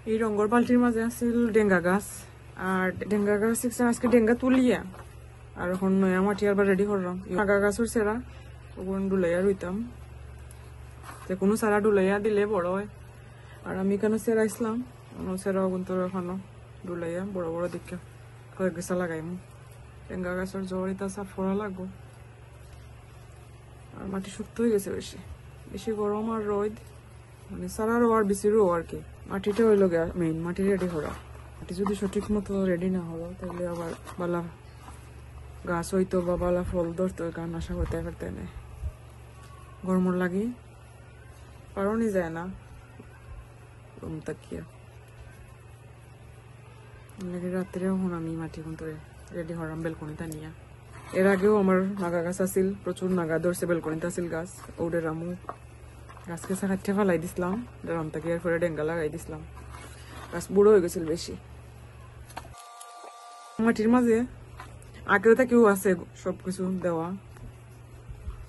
এই রঙ্গর বালতির মাঝে আছিল ডেঙ্গা গাছ আর ডেঙ্গা গাছ আজকে ডেঙ্গা তুলিয়া আর এখন নয়া মাটি আবার রেডি করলাম আগা গাছের সেরা ওগুলো ডুলাইয়া রইতাম যে কোনো সারা ডুলাইয়া দিলে বড় হয় আর আমি কেন সেরা ইসলাম সেরা ওগুন তো এখনো ডুলাইয়া বড় বড় দিকে কয়েক গেছা লাগাইম ডেঙ্গা গাছের জ্বর এটা সাফ করা লাগবো আর মাটি শক্ত হয়ে গেছে বেশি বেশি গরম আর রোদ মানে সারা রো আর বেশি রো আর কি মাটিটা হইল মেইন মাটি রেডি করা মাটি যদি সঠিক মতো রেডি না হলো তাহলে আবার বালা গাছ হইতো বা বালা ফল ধরতো গান আশা করতে করতে নেই গরমর লাগি পারোনি যায় না রুম তাকিয়া রাত্রে এখন আমি মাটি কিন্তু রেডি হরাম বেলকনিটা নিয়া এর আগেও আমার নাগা গাছ আছিল প্রচুর নাগা ধরছে বেলকনিতে আছিল গাছ ওদের রামু গাছকে সাকাঠে ফেলাই দিছিলাম রাম তাকে এরপরে ডেঙ্গা লাগাই দিছিলাম গাছ বুড়ো হয়ে গেছিল বেশি মাটির মাঝে আগেও কেউ আছে সবকিছু দেওয়া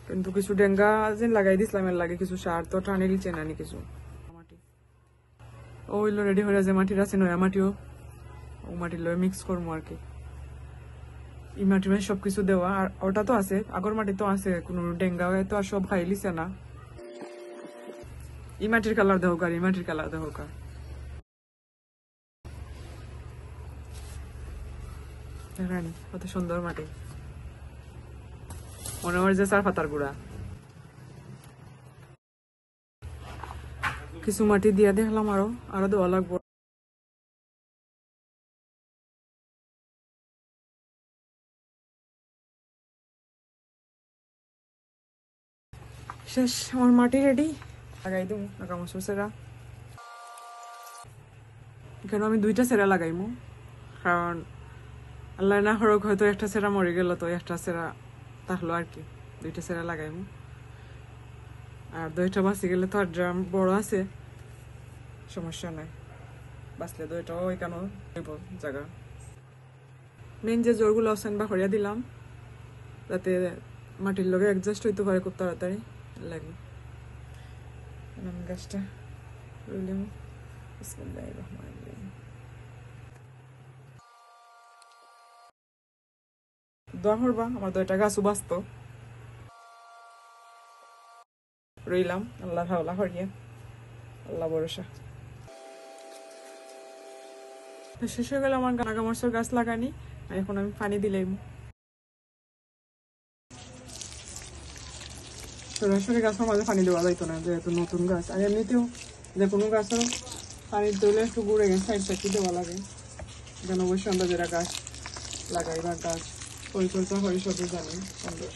কিন্তু কিছু ডেঙ্গা যে লাগাই দিছিলাম এর লাগে কিছু সার তো টানে নিচে নানি কিছু মাটি ওইলো রেডি হয়ে যে মাটির আছে নয়া মাটিও ও মাটির লয়ে মিক্স করবো আর কি এই মাটির মধ্যে সবকিছু দেওয়া আর ওটা তো আছে আগর মাটি তো আছে কোনো ডেঙ্গা হয়ে তো আর সব খাই লিছে না এই মাটির কালার দেহ কার এই মাটির কালার দেহ কার রানী কত সুন্দর মাটি মনে হয় যে চার পাতার গুড়া কিছু মাটি দিয়া দেখলাম আরো দেওয়া লাগবো শেষ আমার মাটি রেডি লাগাই দেবো নাগামসুর সেরা এখানে আমি দুইটা সেরা লাগাইমু কারণ আল্লাহ না হরক হয়তো একটা সেরা মরে গেল তো একটা সেরা তাহলো আর কি দুইটা সেরা লাগাইমু আর দুইটা বাঁচি গেলে তো আর ড্রাম বড় আছে সমস্যা নাই বাঁচলে দুইটাও এখানে হইব জায়গা মেন যে জোরগুলো অবস্থান বা করিয়া দিলাম যাতে মাটির লগে অ্যাডজাস্ট হইতে পারে খুব তাড়াতাড়ি লাগে গাছটা রইলাম বিসমিল্লাহির রহমানির রহিম দোয়া করবা আমার দুইটা গাছও বাঁচত রইলাম আল্লাহ হাওলা করিয়া আল্লাহ ভরসা শেষ হয়ে গেল আমার নাগামরচর গাছ লাগানি এখন আমি পানি দিলাম সরাসরি গাছের মাঝে পানি দেওয়া যাইতো না যেহেতু নতুন গাছ আর এমনিতেও যে কোনো গাছের পানি দিলে একটু ঘুরে গেছে সাইড সাইড দেওয়া লাগে যেন অবশ্যই আমরা যেটা গাছ লাগাই বা গাছ পরিচর্যা করি সবই জানি সুন্দর